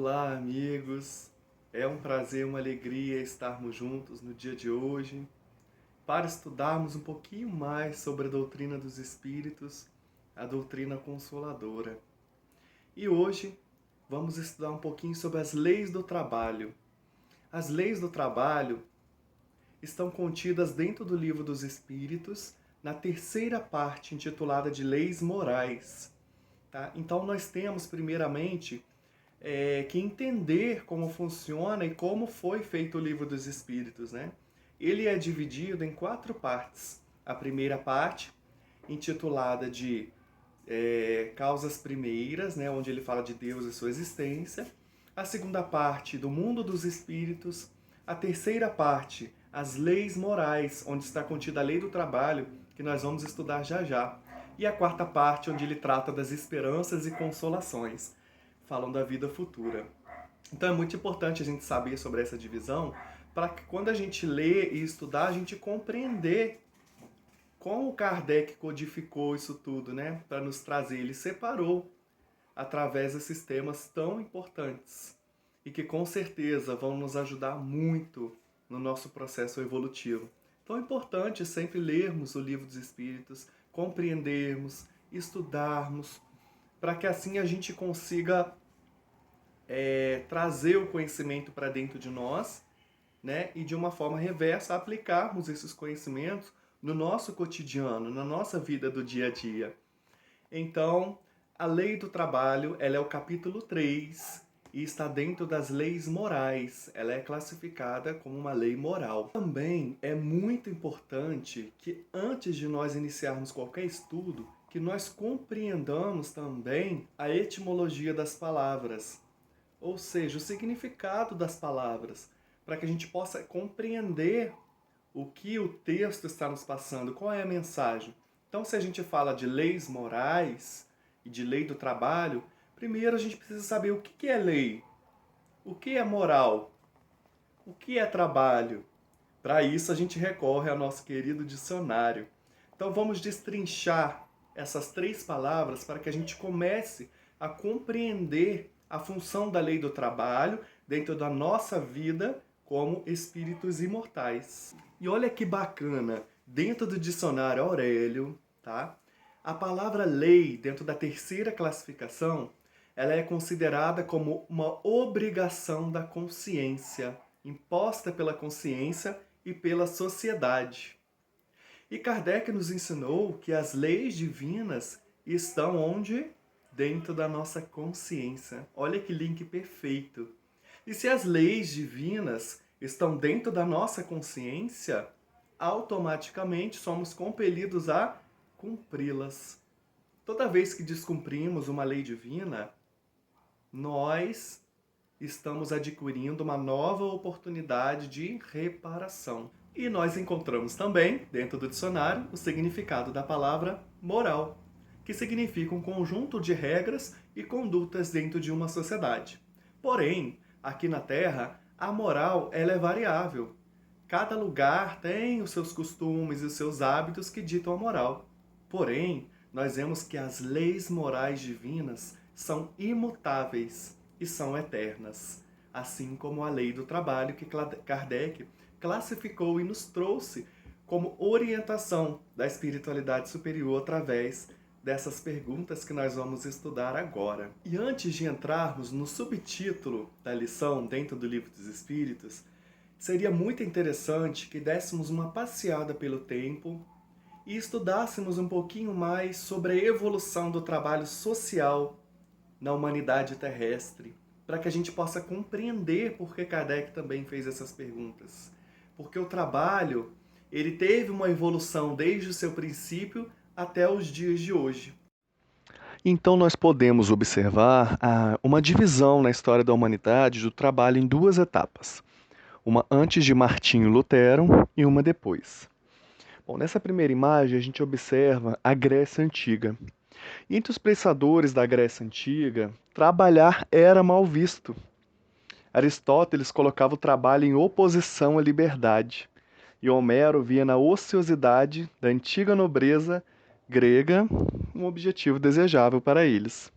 Olá, amigos. É um prazer, uma alegria estarmos juntos no dia de hoje para estudarmos um pouquinho mais sobre a doutrina dos Espíritos, a doutrina consoladora. E hoje vamos estudar um pouquinho sobre as leis do trabalho. As leis do trabalho estão contidas dentro do Livro dos Espíritos, na terceira parte intitulada de Leis Morais. Tá? Então nós temos primeiramente que entender como funciona e como foi feito o Livro dos Espíritos, né? Ele é dividido em 4 partes. A primeira parte, intitulada de Causas Primeiras, né? Onde ele fala de Deus e sua existência. A segunda parte, do Mundo dos Espíritos. A terceira parte, as Leis Morais, onde está contida a Lei do Trabalho, que nós vamos estudar já já. E a quarta parte, onde ele trata das esperanças e consolações, falam da vida futura. Então é muito importante a gente saber sobre essa divisão, para que quando a gente lê e estudar, a gente compreender como Kardec codificou isso tudo, né? Para nos trazer, ele separou através desses temas tão importantes e que com certeza vão nos ajudar muito no nosso processo evolutivo. Então é importante sempre lermos o Livro dos Espíritos, compreendermos, estudarmos, para que assim a gente consiga trazer o conhecimento para dentro de nós, né? E de uma forma reversa aplicarmos esses conhecimentos no nosso cotidiano, na nossa vida do dia a dia. Então, a lei do trabalho, ela é o capítulo 3 e está dentro das leis morais. Ela é classificada como uma lei moral. Também é muito importante que antes de nós iniciarmos qualquer estudo, que nós compreendamos também a etimologia das palavras, ou seja, o significado das palavras, para que a gente possa compreender o que o texto está nos passando, qual é a mensagem. Então, se a gente fala de leis morais e de lei do trabalho, primeiro a gente precisa saber o que é lei, o que é moral, o que é trabalho. Para isso, a gente recorre ao nosso querido dicionário. Então, vamos destrinchar essas 3 palavras para que a gente comece a compreender a função da lei do trabalho dentro da nossa vida como espíritos imortais. E olha que bacana, dentro do dicionário Aurélio, tá? A palavra lei, dentro da terceira classificação, ela é considerada como uma obrigação da consciência, imposta pela consciência e pela sociedade. E Kardec nos ensinou que as leis divinas estão onde? Dentro da nossa consciência. Olha que link perfeito. E se as leis divinas estão dentro da nossa consciência, automaticamente somos compelidos a cumpri-las. Toda vez que descumprimos uma lei divina, nós estamos adquirindo uma nova oportunidade de reparação. E nós encontramos também, dentro do dicionário, o significado da palavra moral, que significa um conjunto de regras e condutas dentro de uma sociedade. Porém, aqui na Terra, a moral ela é variável. Cada lugar tem os seus costumes e os seus hábitos que ditam a moral. Porém, nós vemos que as leis morais divinas são imutáveis e são eternas, assim como a lei do trabalho que Kardec classificou e nos trouxe como orientação da espiritualidade superior através dessas perguntas que nós vamos estudar agora. E antes de entrarmos no subtítulo da lição dentro do Livro dos Espíritos, seria muito interessante que dessemos uma passeada pelo tempo e estudássemos um pouquinho mais sobre a evolução do trabalho social na humanidade terrestre, para que a gente possa compreender por que Kardec também fez essas perguntas. Porque o trabalho, ele teve uma evolução desde o seu princípio até os dias de hoje. Então nós podemos observar uma divisão na história da humanidade do trabalho em 2 etapas. Uma antes de Martinho Lutero e uma depois. Bom, nessa primeira imagem a gente observa a Grécia Antiga. Entre os pensadores da Grécia Antiga, trabalhar era mal visto. Aristóteles colocava o trabalho em oposição à liberdade, e Homero via na ociosidade da antiga nobreza grega um objetivo desejável para eles.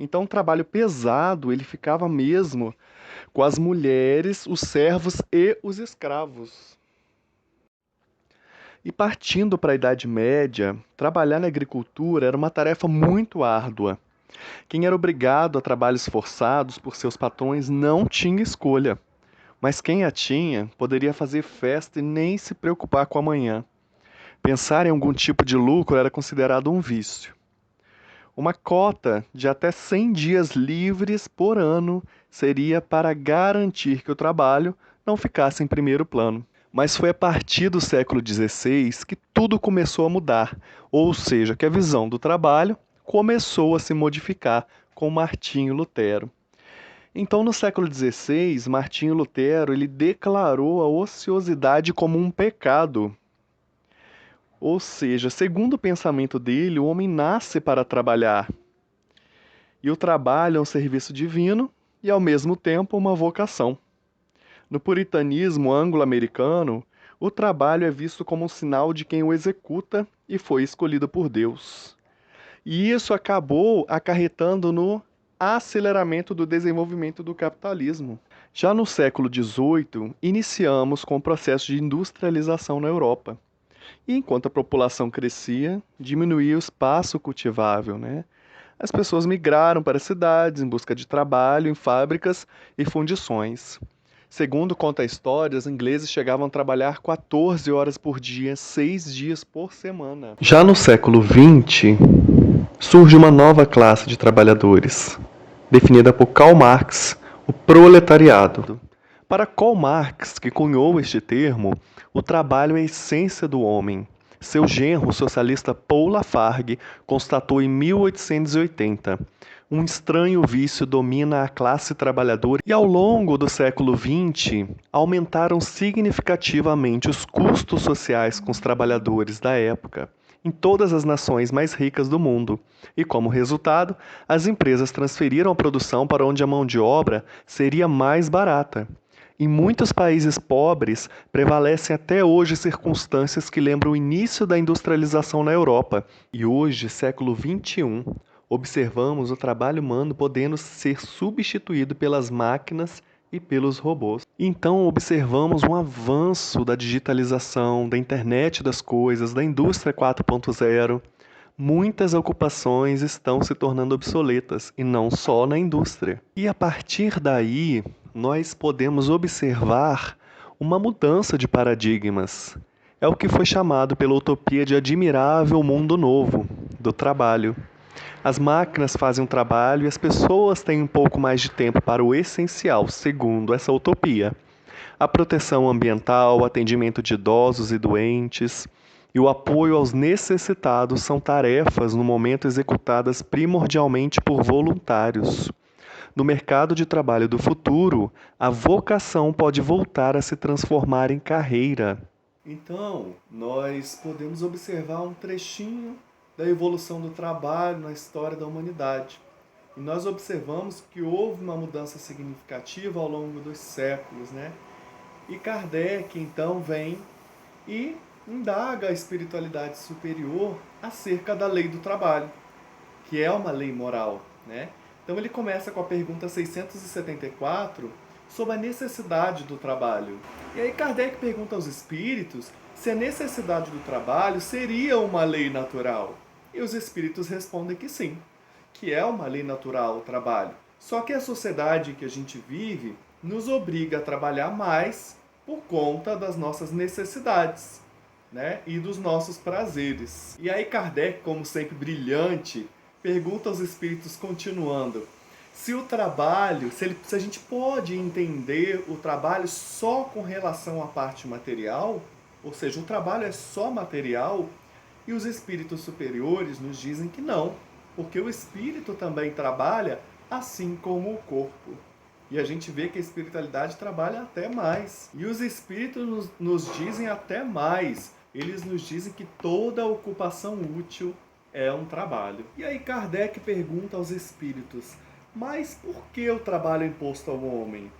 Então, o trabalho pesado, ele ficava mesmo com as mulheres, os servos e os escravos. E partindo para a Idade Média, trabalhar na agricultura era uma tarefa muito árdua. Quem era obrigado a trabalhos forçados por seus patrões não tinha escolha, mas quem a tinha poderia fazer festa e nem se preocupar com amanhã. Pensar em algum tipo de lucro era considerado um vício. Uma cota de até 100 dias livres por ano seria para garantir que o trabalho não ficasse em primeiro plano. Mas foi a partir do século XVI que tudo começou a mudar, ou seja, que a visão do trabalho começou a se modificar com Martinho Lutero. Então, no século XVI, Martinho Lutero ele declarou a ociosidade como um pecado. Ou seja, segundo o pensamento dele, o homem nasce para trabalhar. E o trabalho é um serviço divino e, ao mesmo tempo, uma vocação. No puritanismo anglo-americano, o trabalho é visto como um sinal de quem o executa e foi escolhido por Deus. E isso acabou acarretando no aceleramento do desenvolvimento do capitalismo. Já no século XVIII, iniciamos com o processo de industrialização na Europa. E enquanto a população crescia, diminuía o espaço cultivável, né? As pessoas migraram para as cidades em busca de trabalho em fábricas e fundições. Segundo conta a história, os ingleses chegavam a trabalhar 14 horas por dia, 6 dias por semana. Já no século XX, surge uma nova classe de trabalhadores, definida por Karl Marx, o proletariado. Para Karl Marx, que cunhou este termo, o trabalho é a essência do homem. Seu genro, o socialista Paul Lafargue, constatou em 1880: um estranho vício domina a classe trabalhadora e ao longo do século XX aumentaram significativamente os custos sociais com os trabalhadores da época em todas as nações mais ricas do mundo, e como resultado, as empresas transferiram a produção para onde a mão de obra seria mais barata. Em muitos países pobres, prevalecem até hoje circunstâncias que lembram o início da industrialização na Europa. E hoje, século XXI, observamos o trabalho humano podendo ser substituído pelas máquinas e pelos robôs. Então, observamos um avanço da digitalização, da internet das coisas, da indústria 4.0. Muitas ocupações estão se tornando obsoletas, e não só na indústria. E a partir daí, nós podemos observar uma mudança de paradigmas. É o que foi chamado pela utopia de admirável mundo novo, do trabalho. As máquinas fazem um trabalho e as pessoas têm um pouco mais de tempo para o essencial, segundo essa utopia. A proteção ambiental, o atendimento de idosos e doentes e o apoio aos necessitados são tarefas, no momento, executadas primordialmente por voluntários. No mercado de trabalho do futuro, a vocação pode voltar a se transformar em carreira. Então, nós podemos observar um trechinho da evolução do trabalho na história da humanidade. E nós observamos que houve uma mudança significativa ao longo dos séculos, né? E Kardec, então, vem e indaga a espiritualidade superior acerca da lei do trabalho, que é uma lei moral, né? Então ele começa com a pergunta 674 sobre a necessidade do trabalho. E aí Kardec pergunta aos espíritos se a necessidade do trabalho seria uma lei natural. E os espíritos respondem que sim, que é uma lei natural o trabalho. Só que a sociedade em que a gente vive nos obriga a trabalhar mais por conta das nossas necessidades, né? E dos nossos prazeres. E aí Kardec, como sempre brilhante, pergunta aos espíritos, continuando, se o trabalho, se a gente pode entender o trabalho só com relação à parte material, ou seja, o trabalho é só material, e os espíritos superiores nos dizem que não, porque o espírito também trabalha assim como o corpo. E a gente vê que a espiritualidade trabalha até mais. E os espíritos nos dizem até mais. Eles nos dizem que toda ocupação útil é um trabalho. E aí Kardec pergunta aos espíritos, mas por que o trabalho é imposto ao homem?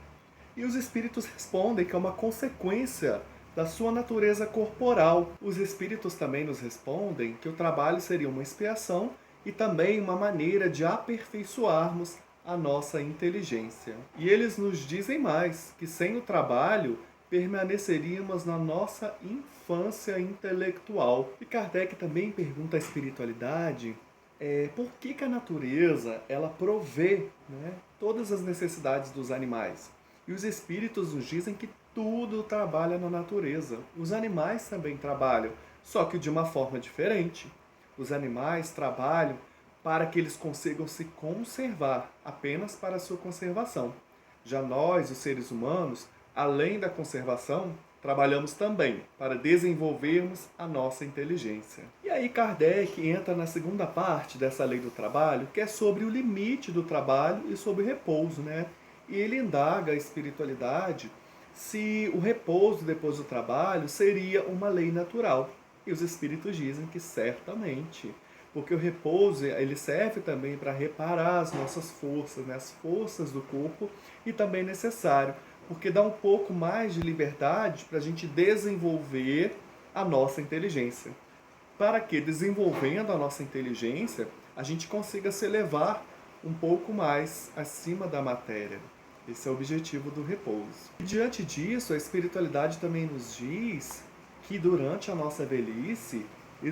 E os espíritos respondem que é uma consequência da sua natureza corporal. Os espíritos também nos respondem que o trabalho seria uma expiação e também uma maneira de aperfeiçoarmos a nossa inteligência. E eles nos dizem mais, que sem o trabalho permaneceríamos na nossa infância intelectual. E Kardec também pergunta à espiritualidade por que a natureza ela provê, né, todas as necessidades dos animais. E os espíritos nos dizem que tudo trabalha na natureza. Os animais também trabalham, só que de uma forma diferente. Os animais trabalham para que eles consigam se conservar, apenas para a sua conservação. Já nós, os seres humanos, além da conservação, trabalhamos também para desenvolvermos a nossa inteligência. E aí Kardec entra na segunda parte dessa lei do trabalho, que é sobre o limite do trabalho e sobre o repouso, né? E ele indaga a espiritualidade se o repouso depois do trabalho seria uma lei natural. E os espíritos dizem que certamente, porque o repouso ele serve também para reparar as nossas forças, né? As forças do corpo, e também necessário, porque dá um pouco mais de liberdade para a gente desenvolver a nossa inteligência. Para que, desenvolvendo a nossa inteligência, a gente consiga se elevar um pouco mais acima da matéria. Esse é o objetivo do repouso. E diante disso, a espiritualidade também nos diz que durante a nossa velhice,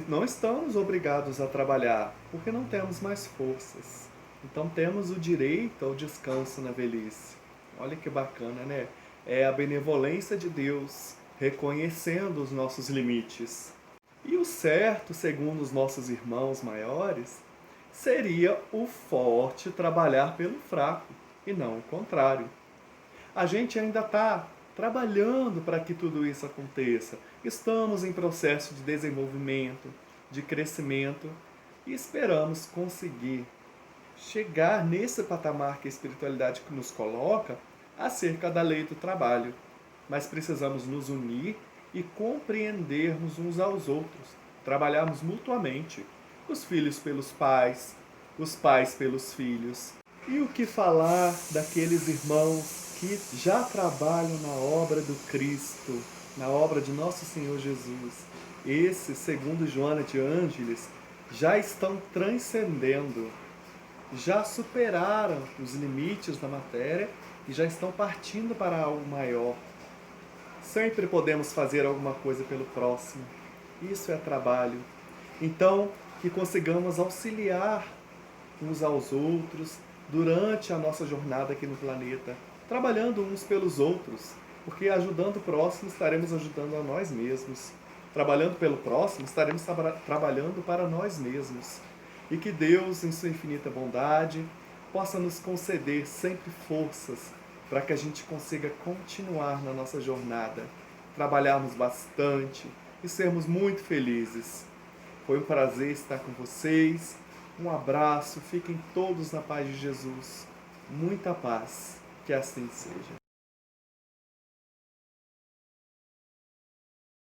não estamos obrigados a trabalhar, porque não temos mais forças. Então temos o direito ao descanso na velhice. Olha que bacana, né? É a benevolência de Deus reconhecendo os nossos limites. E o certo, segundo os nossos irmãos maiores, seria o forte trabalhar pelo fraco, e não o contrário. A gente ainda está trabalhando para que tudo isso aconteça. Estamos em processo de desenvolvimento, de crescimento, e esperamos conseguir chegar nesse patamar que a espiritualidade nos coloca acerca da lei do trabalho. Mas precisamos nos unir e compreendermos uns aos outros, trabalharmos mutuamente, os filhos pelos pais, os pais pelos filhos. E o que falar daqueles irmãos que já trabalham na obra do Cristo, na obra de nosso Senhor Jesus? Esses, segundo Joana de Ângeles, já estão transcendendo, já superaram os limites da matéria e já estão partindo para algo maior. Sempre podemos fazer alguma coisa pelo próximo. Isso é trabalho. Então, que consigamos auxiliar uns aos outros durante a nossa jornada aqui no planeta, trabalhando uns pelos outros, porque ajudando o próximo estaremos ajudando a nós mesmos. Trabalhando pelo próximo, estaremos trabalhando para nós mesmos. E que Deus, em sua infinita bondade, possa nos conceder sempre forças para que a gente consiga continuar na nossa jornada, trabalharmos bastante e sermos muito felizes. Foi um prazer estar com vocês. Um abraço, fiquem todos na paz de Jesus. Muita paz, que assim seja.